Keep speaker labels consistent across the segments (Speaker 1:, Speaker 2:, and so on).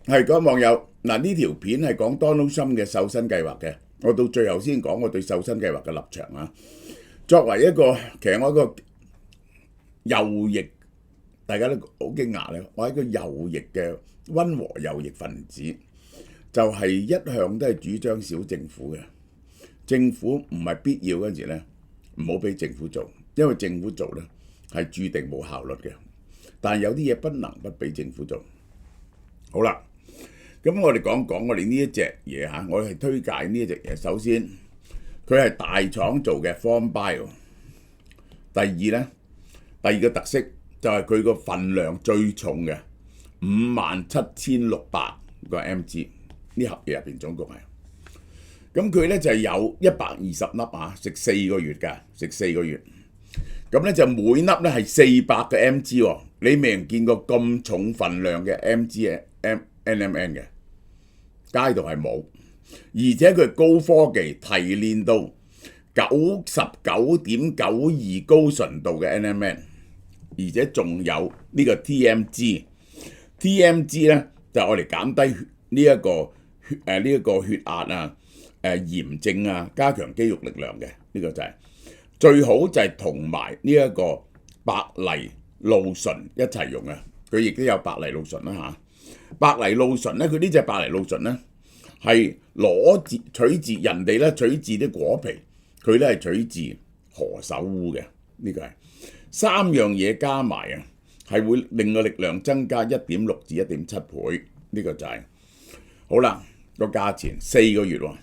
Speaker 1: 係嗰位網友嗱，呢條片係講 Donald Trump 嘅瘦身計劃嘅，我到最後先講我對瘦身計劃嘅立場啊。作為一個其實我一個右翼，大家都好驚訝咧，我係一個右翼嘅溫和右翼分子，就係一向都係主張小政府嘅。政府唔係必要嗰陣時咧，唔好俾政府做，因為政府做咧係注定冇效率嘅。但係有啲嘢不能不俾政府做。好啦。咁我哋講講我哋呢一隻嘢嚇，我係推介呢一隻嘢。首先，佢係大廠做嘅 Form Bio。第二咧，第二個特色就係佢個份量最重嘅57,600個 mg， 呢盒嘢入邊總共係。咁佢咧就係有120粒啊，食4個月㗎，食4個月。咁咧就每粒咧係400個 mg 喎，你未人見過咁重份量嘅 mg NMN 嘅。街度係冇，而且佢高科技提煉到99.92高純度嘅 NMN， 而且仲有呢個 TMG 咧就係我哋減低呢一個血壓啊、炎症啊、加強肌肉力量嘅，呢個就係最好就係同埋呢一個白藜蘆醇一齊用啊，佢亦都有白藜蘆醇啦嚇。白藜蘆醇咧，佢呢隻白藜蘆醇咧係取自人哋咧取自啲果皮，佢咧係取自何首烏嘅，呢個係3樣嘢加埋啊，係會令個力量增加1.6至1.7倍，呢個就係好啦。個價錢4個月喎，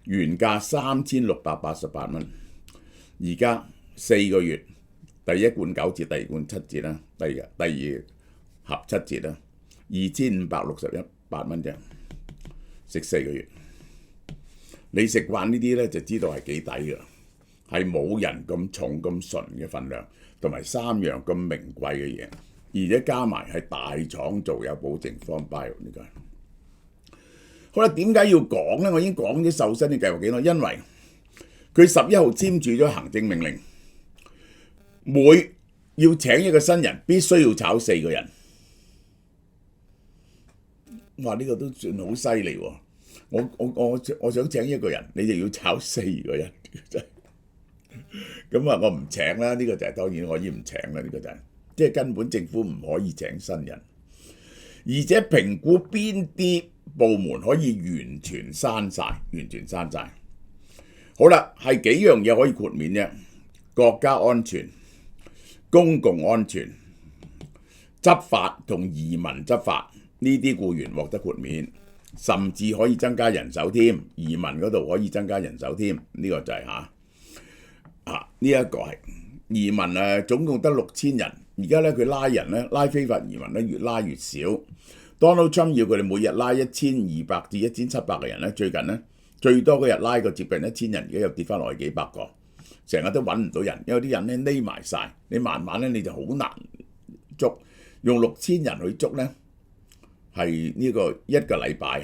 Speaker 1: 原價3688蚊，而家4個月，第一罐9折，第二罐7折啦，第二盒7折啦。2568蚊啫，食4個月。你食慣呢啲咧，就知道係幾抵㗎，係冇人咁重咁純嘅份量，同埋3樣咁名貴嘅嘢，而且加埋係大廠做，有保證Form Bio呢個。好啦，點解要講咧？我已經講咗瘦身嘅計劃幾多，因為佢11號簽署咗行政命令，每要請一個新人必須要炒4個人。哇！呢個都算好犀利喎！我想請一個人，你就要炒4個人，真係咁啊！我唔請啦，呢個就係當然我已經唔請啦，呢個就係即係根本政府唔可以請新人，而且評估邊啲部門可以完全刪晒。好啦，係幾樣嘢可以豁免啫？國家安全、公共安全、執法同移民執法。呢啲僱員獲得豁免，甚至可以增加人手添。移民嗰度可以增加人手添，呢個就係呢一個係移民總共得6000人。而家咧佢拉人咧，拉非法移民咧越拉越少。Donald Trump 要佢哋每日拉1200至1700個人咧，最近咧最多嗰日拉過接近1000人，而家又跌翻落去幾百個，成日都揾唔到人，因為啲人咧匿埋晒，你慢慢咧你就好難捉，用6000人去捉咧。係呢個一個禮拜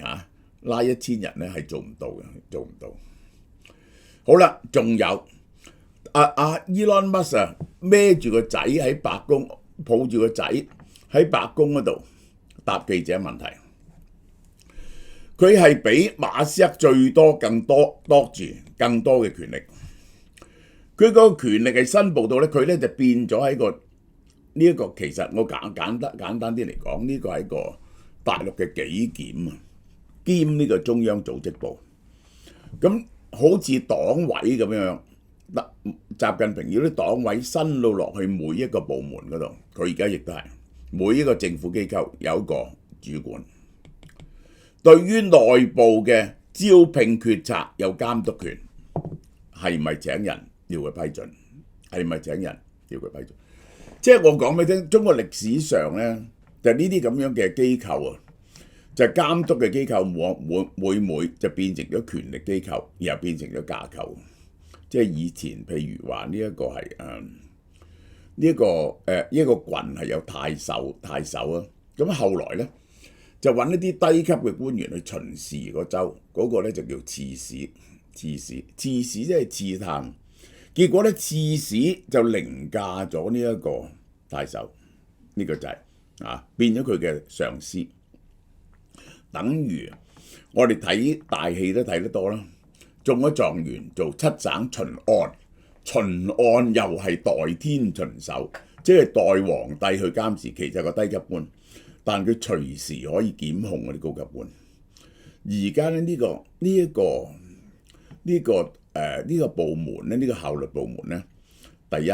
Speaker 1: 拉1000人咧係做唔到嘅，做唔到。好啦，仲有Elon Musk 孭住個仔喺白宮，抱住個仔喺白宮嗰度答記者問題。佢係比馬斯克最多更多嘅權力。佢個權力係申報到咧，佢咧就變咗喺個呢一個，其實我簡單啲嚟講，呢個係一個大陸嘅紀檢啊，兼呢個中央組織部，咁好似黨委咁樣，習近平要啲黨委伸到落去每一個部門嗰度，佢而家亦都係每一個政府機構有一個主管，對於內部嘅招聘決策有監督權，係咪請人要佢批准，即係我講俾你聽，中國歷史上咧。就呢啲咁樣嘅機構啊，就監督嘅機構，每就變成咗權力機構，然後變成咗架構。即係以前譬如話呢一個係一個郡係有太守啊，咁後來咧就揾一啲低級嘅官員去巡視個州，嗰個咧就叫刺史即係刺探。結果咧刺史就凌駕咗呢一個太守，呢個就係變咗佢嘅上司。等於我哋睇大戲都睇得多啦。中咗狀元做七省巡按，巡按又係代天巡守，即係代皇帝去監視，其實個低級官，但佢隨時可以檢控嗰啲高級官。而家咧呢個部門咧，呢個效率部門咧，第一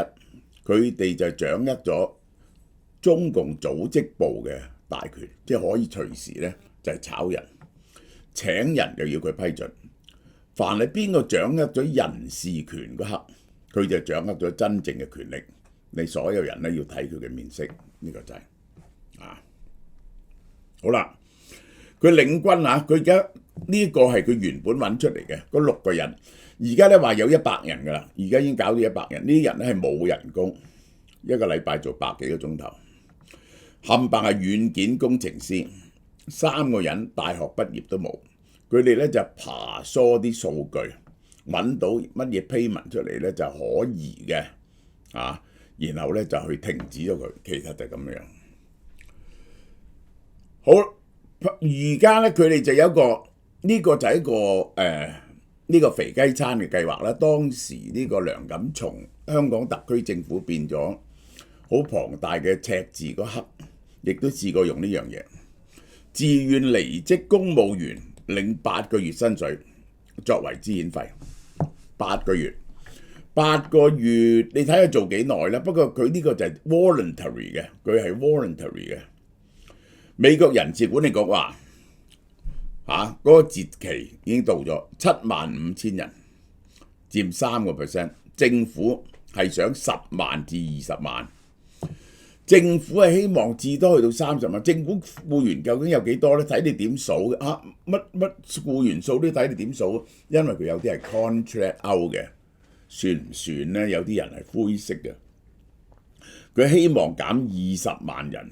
Speaker 1: 佢哋就掌握咗中共組織部嘅大權，即係可以隨時咧就係炒人、請人又要佢批准。凡係邊個掌握咗人事權嗰刻，佢就掌握咗真正嘅權力。你所有人咧要睇佢嘅面色，呢個就係好啦。佢領軍啊，佢而家呢個係佢原本揾出嚟嘅嗰6個人，而家咧話有100人㗎啦，而家已經搞到100人。呢啲人咧係冇人工，一個禮拜做100幾個鐘頭，冚唪唥係軟件工程師，3個人大學畢業都冇。佢哋咧就爬梳啲數據，揾到乜嘢 payment 出嚟咧就可疑嘅然後咧就去停止咗佢。其實就係咁樣。好，而家咧佢哋就有一個呢個就係一個呢個肥雞餐嘅計劃啦。當時呢個梁錦松香港特區政府變咗好龐大嘅赤字嗰刻，亦都試過用呢樣嘢，自願離職公務員領8個月薪水作為資遣費，8個月，你睇下做幾耐啦。不過佢呢個就係 voluntary 嘅，佢係 voluntary 嘅。美國人事管理局話嗰個節期已經到咗，75000人，佔3%。政府係想10萬至20萬，政府係希望至多去到30萬。政府僱員究竟有幾多咧？睇你點數嘅乜僱員數都睇你點數，因為佢有啲係 contract out 嘅，算唔算咧？有啲人係灰色嘅。佢希望減20萬人。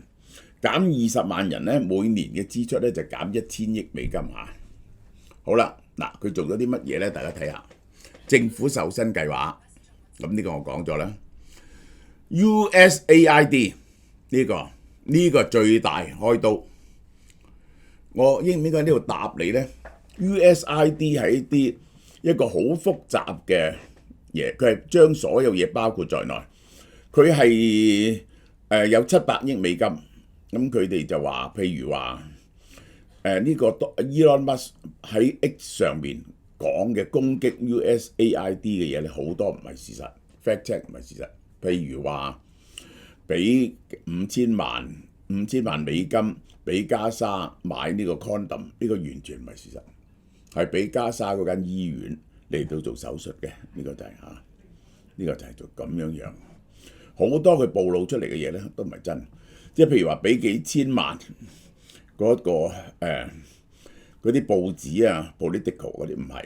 Speaker 1: 減20萬人咧，每年嘅支出咧就減1000億美金嚇。好啦，嗱佢做咗啲乜嘢咧？大家睇下政府瘦身計劃。咁呢個我講咗啦。USAID 呢個最大開刀。我應唔應該喺呢度答你咧 ？USAID 係一個好複雜嘅嘢，佢係將所有嘢包括在內。佢係有700億美金。咁佢哋就話，譬如話呢個 Elon Musk 喺 X 上面講嘅攻擊 USAID 嘅嘢咧，好多唔係事實 ，fact check 唔係事實。譬如話俾5000萬美金俾加沙買呢個 condom， 呢個完全唔係事實，係俾加沙嗰間醫院嚟到做手術嘅。呢個就係呢個就係做咁樣。好多佢暴露出嚟嘅嘢咧，都唔係真。即係譬如話俾幾千萬嗰啲報紙啊 political 嗰啲唔係，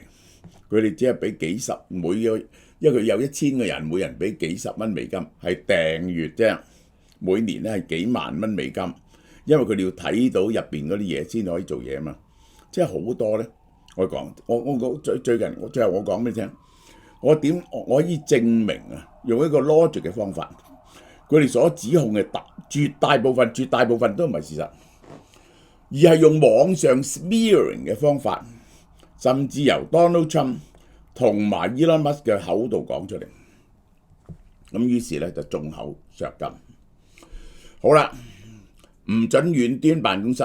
Speaker 1: 佢哋只係俾幾十因為佢有1000個人，每人俾幾十蚊美金，係訂閱啫。每年咧係幾萬蚊美金，因為佢哋要睇到入邊嗰啲嘢先可以做嘢啊嘛。即係好多咧，我講最近最後我講俾你聽，我可以證明用一個 logic 嘅方法。佢哋所指控嘅絕大部分都唔係事實，而係用網上 smearing 嘅方法，甚至由 Donald Trump 同埋 Elon Musk 嘅口度講出嚟。咁於是咧就眾口鑠金。好啦，唔准遠端辦公室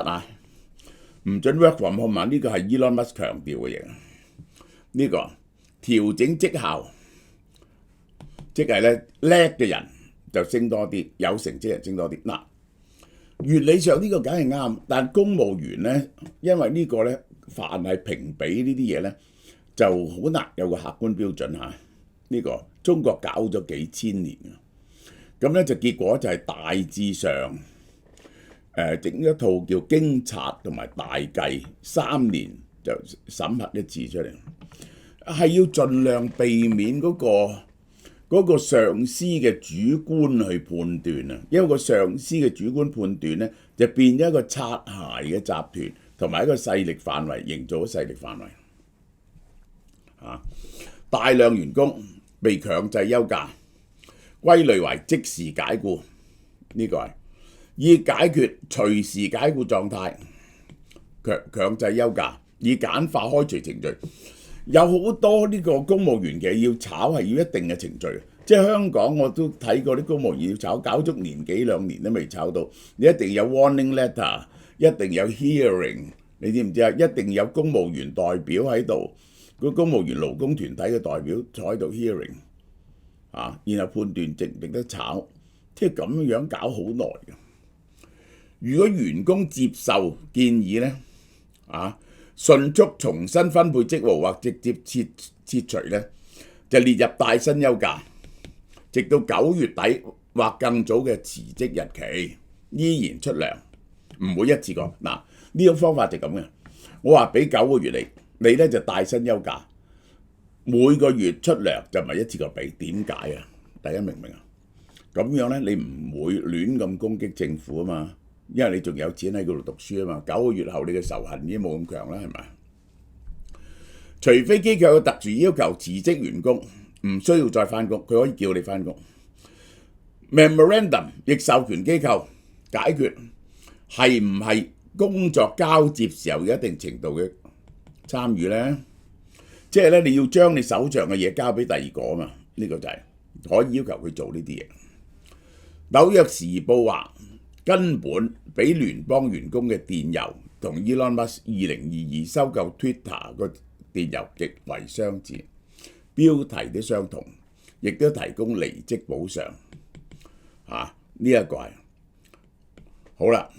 Speaker 1: 唔准 work from home 呢個係 Elon Musk 強調嘅嘢。呢個調整績效，即係咧叻嘅人就升多啲，有成績人升多啲。嗱，原理上呢個梗係啱，但公務員咧，因為呢個咧，凡係評比呢啲嘢咧，就好難有個客觀標準嚇。呢個中國搞咗幾千年咁咧就結果就係大致上整一套叫經察同埋大計3年就審核一次出嚟，係要盡量避免嗰個上司嘅主觀去判斷啊，因為個上司嘅主觀判斷咧就變咗一個擦鞋嘅集團同埋一個勢力範圍，營造咗勢力範圍大量員工被強制休假，歸類為即時解僱。呢個係以解決隨時解僱狀態，強制休假，以簡化開除程序。有好多呢個公務員嘅要炒係要一定嘅程序，即係香港我都睇過啲公務員要炒，搞足年幾兩年都未炒到。你一定有 warning letter， 一定有 hearing， 你知唔知啊？一定有公務員代表喺度，個公務員勞工團體嘅代表坐喺度 hearing， 然後判斷值唔值得炒，即係咁樣搞好耐嘅。如果員工接受建議呢，迅速重新分配職務或直接撤除呢，就列入帶薪休假，直到9月底或更早嘅辭職日期，依然出糧，唔會一次過。嗱，呢種方法就咁嘅。我話俾9個月你呢就帶薪休假，每個月出糧就唔係一次過俾。點解啊？大家明唔明啊？咁樣呢，你唔會亂咁攻擊政府啊嘛。因為你仲有錢喺嗰度讀書啊嘛，9個月後你嘅仇恨已經冇咁強啦，係咪？除非機構有特殊要求，辭職員工唔需要再返工，佢可以叫你返工。Memorandum 亦授權機構解決係唔係工作交接時候有一定程度嘅參與呢？即係咧你要將你手上嘅嘢交俾第二個啊嘛，呢個就係可以要求佢做呢啲嘢。紐約時報話，根本俾聯邦員工嘅電郵同 Elon Musk 2022收購 Twitter 個電郵極為相似，標題都相同，亦都提供離職補償。呢一個係好啦，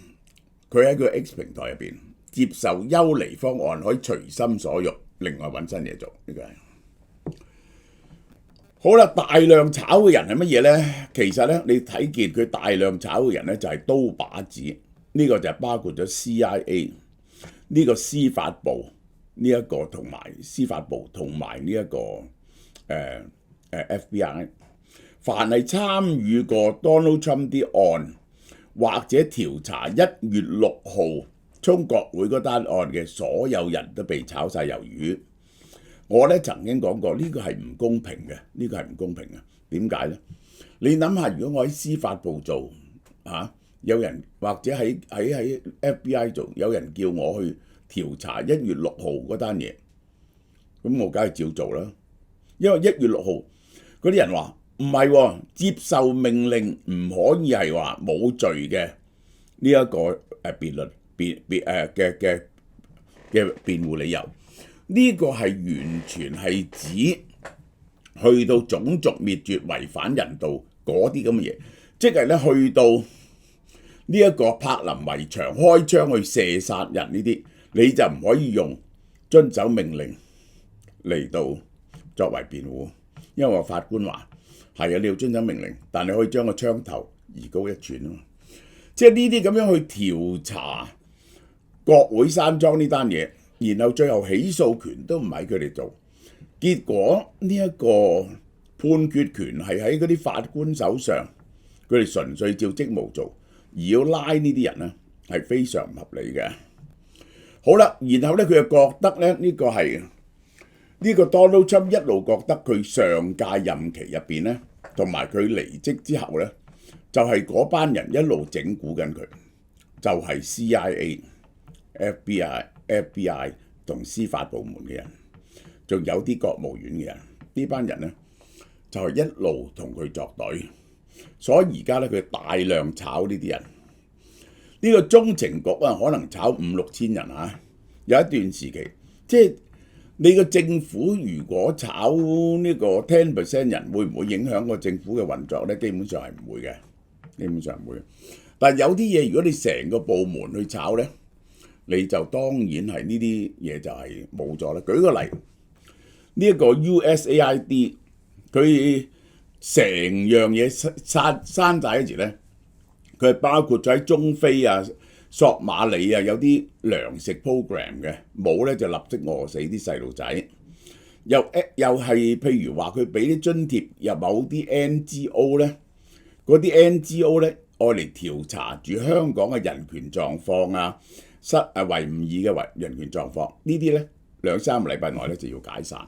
Speaker 1: 佢喺佢 X 平台入邊接受休離方案，可以隨心所欲，另外揾新嘢做。呢個係好啦，大量炒嘅人係乜嘢呢？其實呢，你睇見佢大量炒嘅人呢，就係刀把子，呢個就包括咗 CIA 呢個司法部呢一個同埋司法部同埋呢一個FBI， 凡係參與過 Donald Trump 啲案或者調查1月6號衝國會嗰單案嘅所有人都被炒晒魷魚。我咧曾經講過，呢個係唔公平嘅，呢個係唔公平嘅。點解呢？你諗下，如果我喺司法部做有人或者喺 FBI 做，有人叫我去調查1月6號嗰單嘢，咁我梗係照做啦。因為1月6號嗰啲人話唔係喎，接受命令唔可以係話冇罪嘅呢一個辯論嘅辯護理由。呢個係完全係指去到種族滅絕、違反人道嗰啲咁嘅嘢，即係咧去到呢一個柏林圍牆開槍去射殺人呢啲，你就唔可以用遵守命令嚟到作為辯護，因為法官話係啊，你要遵守命令，但你可以將個槍頭移高1寸啊嘛。即係呢啲咁樣去調查國會山莊呢單嘢。然後最後起訴權都唔係佢哋做，結果呢一個判決權係喺嗰啲法官手上，佢哋純粹照職務做，而要拉呢啲人呢係非常唔合理嘅。好啦，然後呢，佢又覺得咧呢個係呢個 Donald Trump 一路覺得佢上屆任期入邊呢，同埋佢離職之後呢，就係嗰班人一路整蠱緊佢，就係 CIA、FBI 同司法部門嘅人，仲有啲國務院嘅人，呢班人呢，就係一路同佢作對，所以而家呢，佢大量炒呢啲人。呢個中情局啊，可能炒5-6千人啊，有一段時期，即係你個政府如果炒呢個 10% 人，會唔會影響個政府嘅運作呢？基本上係唔會嘅，基本上唔會。但係有啲嘢，如果你成個部門去炒呢，你就當然係呢啲嘢就係冇咗啦。舉個例，呢一個 USAID 佢成樣嘢山寨嗰時咧，佢係包括咗喺中非啊、索馬里啊有啲糧食 program 嘅，冇咧就立即餓死啲細路仔。又係譬如話佢俾啲津貼入某啲 NGO 咧，嗰啲 NGO 咧愛嚟調查住香港嘅人權狀況啊。維吾爾嘅人權狀況呢啲咧2-3個禮拜內咧就要解散，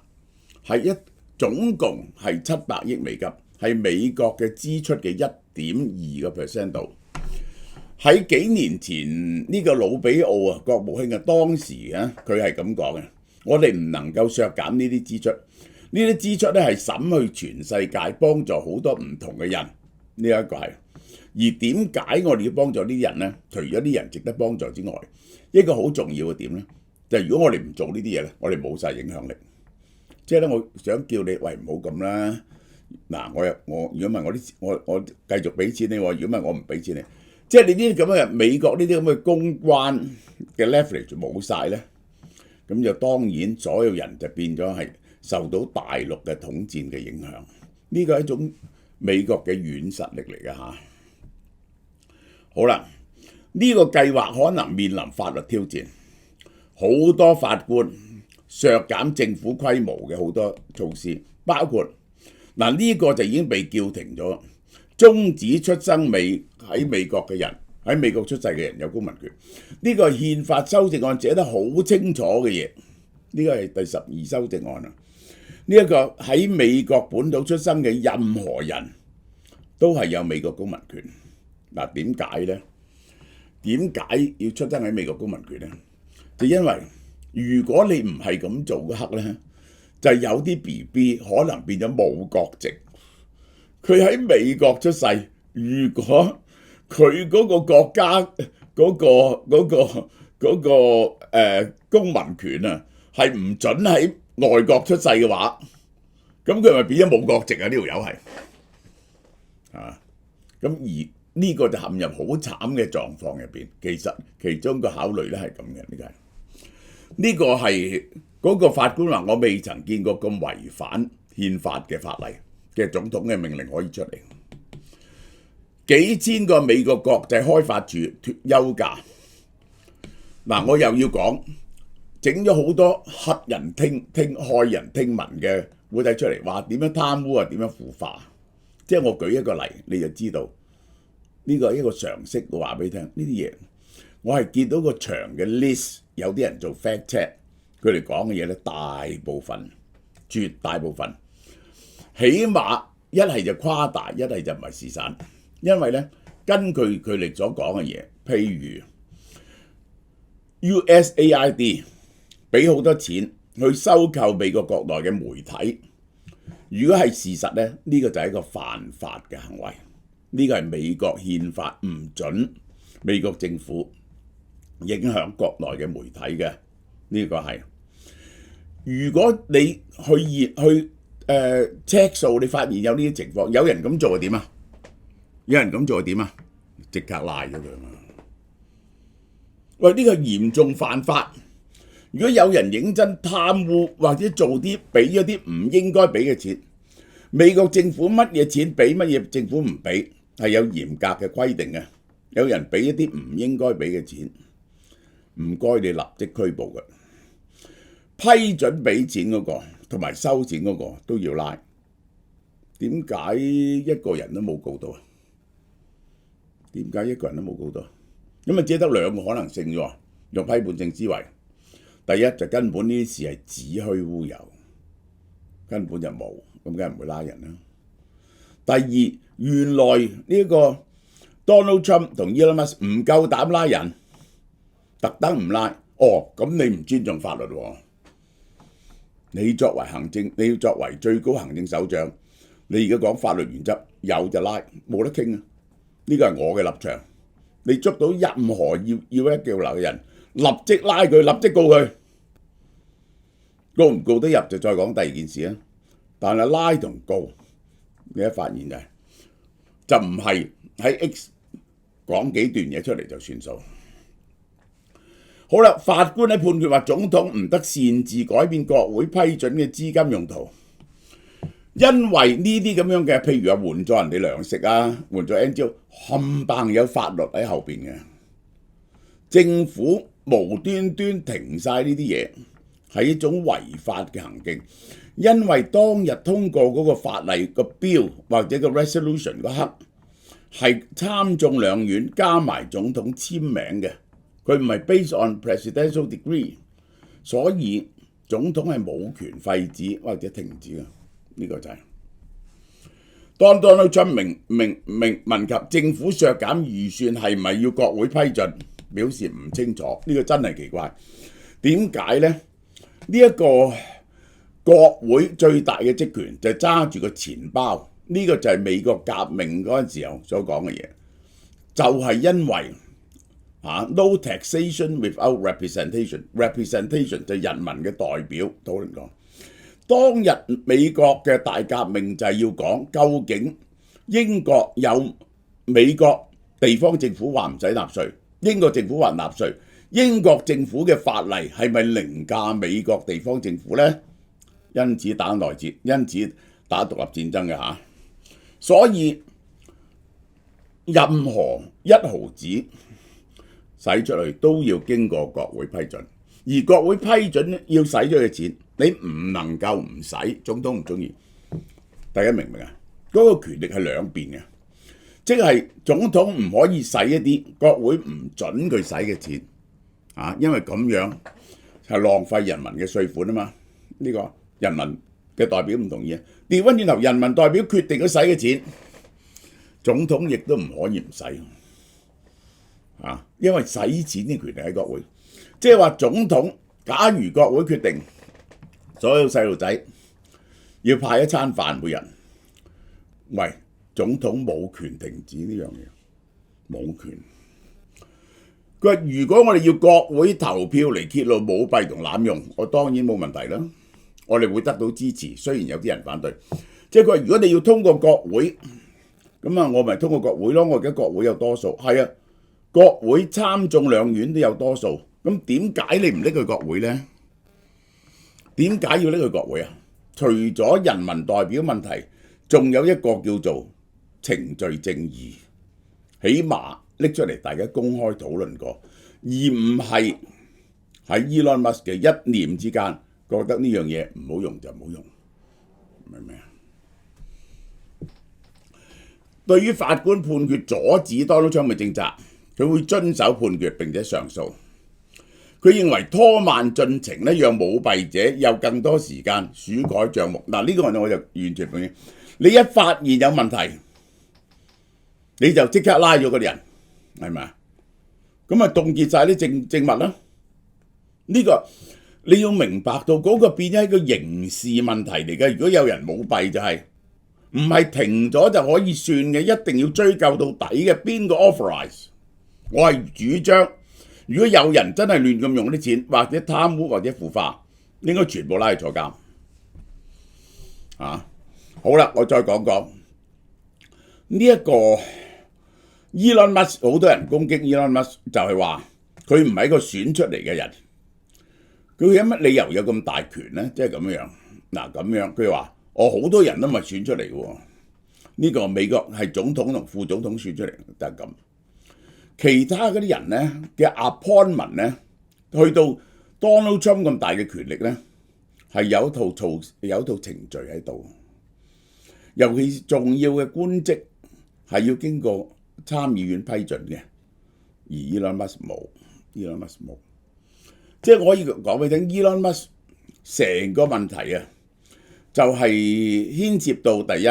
Speaker 1: 係總共係700億美金，係美國嘅支出嘅1.2%度。喺幾年前呢個魯比奧啊，國務卿啊，當時啊，佢係咁講嘅：我哋唔能夠削減呢啲支出，呢啲支出咧係審去全世界，幫助好多唔同嘅人。呢一個係。而點解我哋要幫助呢啲人呢？除咗啲人值得幫助之外，一個好重要嘅點呢，就係如果我哋唔做呢啲嘢咧，我哋冇晒影響力。即係咧，我想叫你喂，唔好咁啦。嗱，我如果問我繼續俾錢你，如果問我唔俾錢你，即係你呢啲咁嘅美國呢啲咁嘅公關嘅 leverage 冇晒咧，咁就當然所有人就變咗係受到大陸嘅統戰嘅影響。呢個係一種美國嘅軟實力嚟嘅嚇。好啦，呢個計劃可能面臨法律挑戰，好多法官削減政府規模嘅好多措施，包括嗱呢個就已經被叫停咗，終止出生喺美國嘅人，喺美國出世嘅人有公民權。呢個係憲法修正案寫得好清楚嘅嘢，呢個係第12修正案啊。呢一個喺美國本土出生嘅任何人都係有美國公民權。嗱，點解呢？點解要出生喺美國公民權呢？就因為如果你唔係咁做嗰刻呢，就有啲 BB 可能變咗冇國籍。佢喺美國出世，如果佢嗰個國家公民權啊係唔準喺外國出世嘅話，咁佢咪變咗冇國籍啊？呢條友係啊，咁而呢個就陷入好慘嘅狀況入邊。其實其中個考慮咧係咁嘅，呢個係嗰個法官話：我未曾見過咁違反憲法嘅法例嘅總統嘅命令可以出嚟。幾千個美國國際開發處脫休假。嗱，我又要講整咗好多駭人聽駭人聽聞嘅古仔出嚟，話點樣貪污啊，點樣腐化。即係我舉一個例，你就知道。呢個係一個常識，我話俾你聽，呢啲嘢我係見到個長嘅 list， 有啲人做 fact check， 佢哋講嘅嘢咧，大部分、絕大部分，起碼一係就誇大，一係就唔係事實。因為咧，根據佢哋所講嘅嘢，譬如 USAID 俾好多錢去收購美國國內嘅媒體，如果係事實咧，呢個就係一個犯法嘅行為。呢個係美國憲法唔準美國政府影響國內嘅媒體嘅，呢個係。如果你去check 數，你發現有呢啲情況，有人咁做係點啊？有人咁做係點啊？即刻拉咗佢嘛！喂，呢個嚴重犯法。如果有人認真貪污或者做啲俾咗啲唔應該俾嘅錢，美國政府乜嘢錢俾，乜嘢政府唔俾，係有嚴格嘅規定嘅。有人俾一啲唔應該俾嘅錢，唔該你立即拘捕佢。批准俾錢嗰個同埋收錢嗰個都要拉。點解一個人都冇告到啊？點解一個人都冇告到？咁啊，只得兩個可能性啫，用批判性思維。第一就根本呢啲事係子虛烏有，根本就冇，咁梗係唔會拉人啦。第二，原來呢個 Donald Trump 同 Elon Musk 唔夠膽拉人，特登唔拉。哦，咁你唔尊重法律喎？你作為你要作為最高行政首長，你而家講法律原則，有就拉，冇得傾啊！呢個係我嘅立場。你捉到任何要一叫流嘅人，立即拉佢，立即告佢。告唔告得入就再講第二件事啦。但係拉同告，你一發現就唔係喺 X 講幾段嘢出嚟就算數。好啦，法官喺判決話總統唔得擅自改變國會批准嘅資金用途，因為呢啲咁樣嘅，譬如話援助人哋糧食啊，援助 NGO， 冚唪唥有法律喺後邊嘅。政府無端端停晒呢啲嘢，係一種違法嘅行徑。因為當日通過嗰個法例個 bill 或者個 resolution 嗰刻，係參眾兩院加埋總統簽名嘅。佢唔係 based on presidential decree， 所以總統係冇權廢止或者停止嘅，呢個就係。當 Donald Trump 問及政府削減預算係咪要國會批准，表示唔清楚。呢個真係奇怪。點解呢？呢一個國會最大嘅職權就係揸住個錢包，呢個就係美國革命嗰陣時候所講嘅嘢，就係因為no taxation without representation 就係人民嘅代表討論講。當日美國嘅大革命就係要講究竟英國有美國地方政府話唔使納稅，英國政府話納稅，英國政府嘅法例係咪凌駕美國地方政府呢？因此打內戰，因此打獨立戰爭嘅嚇。所以任何一毫子使出去都要經過國會批准，而國會批准要使咗嘅錢，你唔能夠唔使。總統唔中意，大家明唔明啊？嗰個權力係兩邊嘅，即係總統唔可以使一啲國會唔準佢使嘅錢因為咁樣係浪費人民嘅稅款啊嘛。呢個人民嘅代表唔同意啊，調翻轉頭，人民代表決定咗使嘅錢，總統亦都唔可以唔使因為使錢嘅權力喺國會。即係話總統，假如國會決定所有細路仔要派一餐飯每人，喂，總統冇權停止呢樣嘢，冇權。佢話如果我哋要國會投票嚟揭露舞弊同濫用，我當然冇問題啦，我哋會得到支持。雖然有啲人反對，即係佢話如果你要通過國會，咁我咪通過國會咯。我而家國會有多數，係啊，國會參眾兩院都有多數，咁點解你唔拎去國會呢？點解要拎去國會啊？除咗人民代表問題，仲有一個叫做程序正義，起碼拎出嚟大家公開討論過，而唔係喺 Elon Musk 嘅一念之間覺得呢樣嘢唔好用就唔好用，明唔明啊？對於法官判決阻止 Donald Trump 嘅政策，佢會遵守判決並且上訴。佢認為拖慢進程咧，讓舞弊者有更多時間鼠改帳目。嗱，呢個我就完全同意。你一發現有問題，你就即刻拉咗嗰啲人，係咪啊？咁啊，凍結晒啲證物啦。呢個你要明白到嗰個變咗係個刑事問題嚟嘅。如果有人舞弊就係唔係停咗就可以算嘅，一定要追究到底嘅。邊個 authorize？ 我係主張。如果有人真係亂咁用啲錢，或者貪污或者腐化，應該全部拉去坐監。好啦，我再講講呢一個 Elon Musk， 好多人攻擊 Elon Musk 就係話佢唔係一個選出嚟嘅人，佢有乜理由有咁大權呢？即係咁樣。嗱，咁樣佢話好多人都唔係選出嚟嘅喎，呢個美國係總統同副總統選出嚟，就係咁。其他嗰啲人咧嘅 appointment 咧，去到 Donald Trump 咁大嘅權力咧，係有一套程序喺度。尤其是重要嘅官職係要經過參議院批准嘅，而 Elon Musk 冇。即係我可以講俾你聽 ，Elon Musk 成個問題啊，就係牽涉到第一，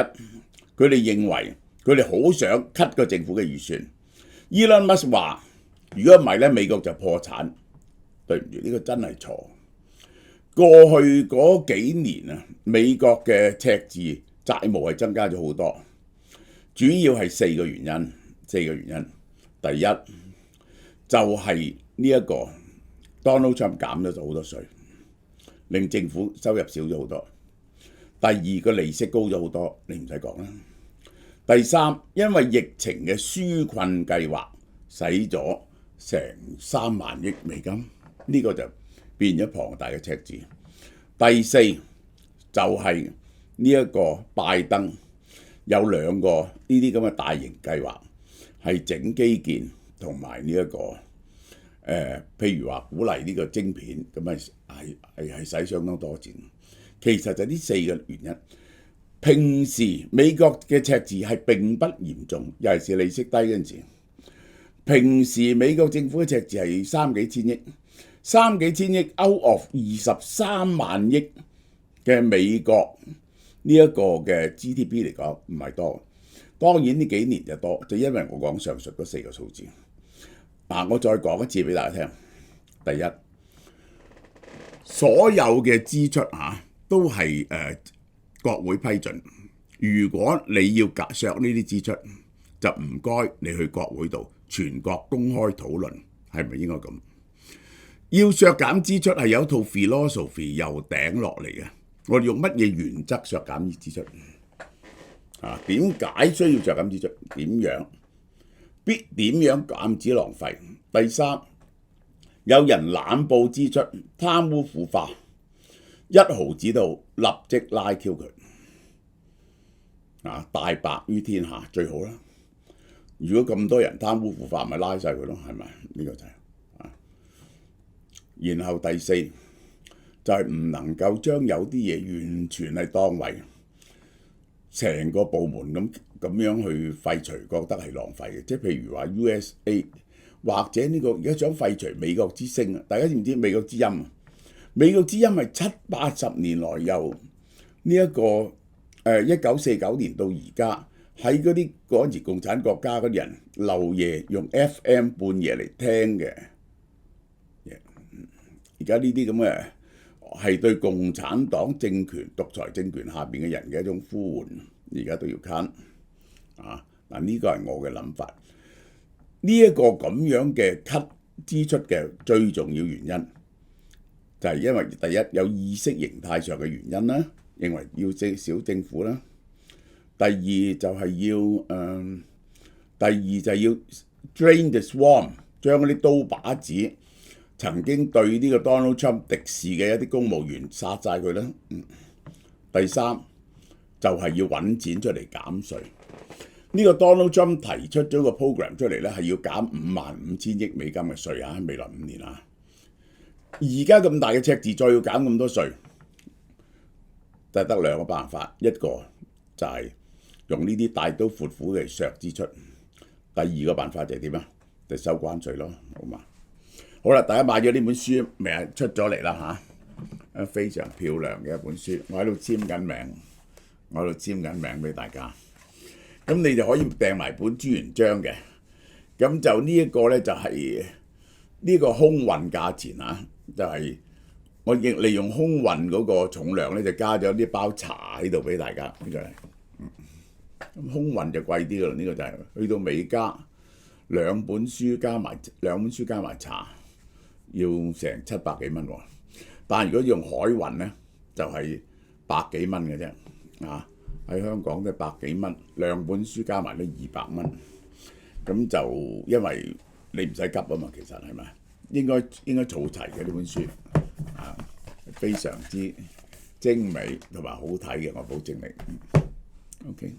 Speaker 1: 佢哋認為佢哋好想 cut 個政府嘅預算。Elon Musk 話：如果唔係咧，美國就破產。對唔住，呢個真係錯。過去嗰幾年啊，美國嘅赤字債務係增加咗好多，主要係四個原因。第一就係呢一個 Donald Trump 減咗好多稅，令政府收入少咗好多。第二個利息高咗好多，你唔使講啦。第三，因為疫情嘅紓困計劃使咗成3萬億美金，呢個就變咗龐大嘅赤字。第四就係呢一個拜登有2個呢啲咁嘅大型計劃，係整基建同埋呢一個譬如話鼓勵呢個晶片，咁係使相當多錢。其實就呢4個原因。平時美國嘅赤字係並不嚴重，尤其是利息低嗰陣時。平時美國政府嘅赤字係3幾千億，3幾千億 out of 23萬億嘅美國呢一個嘅 GDP 嚟講唔係多。當然呢幾年就多，就因為我講上述嗰4個數字。我再講一次俾大家聽。第一，所有嘅支出都係國會批准。如果你要削呢啲支出，就唔該你去國會度全國公開討論，係咪應該咁？要削減支出係有一套 philosophy 由頂落嚟嘅。我哋用乜嘢原則削減支出？點解需要削減支出？點樣減止浪費？第三，有人濫報支出、貪污腐化，1毫子度立即拉 Q 佢。大白於天下最好啦。如果咁多人貪污腐化，咪拉晒佢咯，係咪？呢個就係。然後第4就係唔能夠將有啲嘢完全係當為成個部門咁樣去廢除，覺得係浪費嘅。即係譬如話 USA 或者呢個而家想廢除美國之聲啊！大家知唔知美國之音啊？美國之音係70、80年來由呢一個1949年到而家喺嗰啲嗰陣時共產國家嗰啲人漏夜用 FM 半夜嚟聽嘅。而家呢啲咁嘅係對共產黨政權、獨裁政權下邊嘅人嘅一種呼喚，而家都要慳呢個係我嘅諗法。呢一個咁樣嘅 cut 支出嘅最重要原因，就係因為第一有意識形態上嘅原因啦，認為要少政府啦。第二就係要 drain the swamp， 將嗰啲刀把子曾經對呢個 Donald Trump 敵視嘅一啲公務員殺晒佢啦。第三就係要揾錢出嚟減稅。呢個 Donald Trump 提出咗個 program 出嚟咧，係要減55,000億美金嘅稅未來5年啊。而家咁大嘅赤字，再要減咁多稅，就得2個辦法。一個就係用呢啲大刀闊斧嘅削支出。第2個辦法就係點啊？就收關稅咯，好嘛？好啦，大家買咗呢本書未？出咗嚟啦非常漂亮嘅一本書，我喺度簽緊名俾大家。咁你就可以訂埋本朱元璋嘅。咁就呢一個咧就係呢個空運價錢就係我亦利用空運嗰個重量咧，就加咗啲包茶喺度俾大家。呢個係咁空運就貴啲噶啦，呢個就係去到尾加兩本書加埋茶。要成700幾蚊喎，但係如果用海運咧，就係100幾蚊嘅啫。喺香港都100幾蚊，2本書加埋都200蚊。咁就因為你唔使急啊嘛，其實係咪？應該儲齊嘅呢本書非常之精美同埋好睇嘅，我保證你。OK。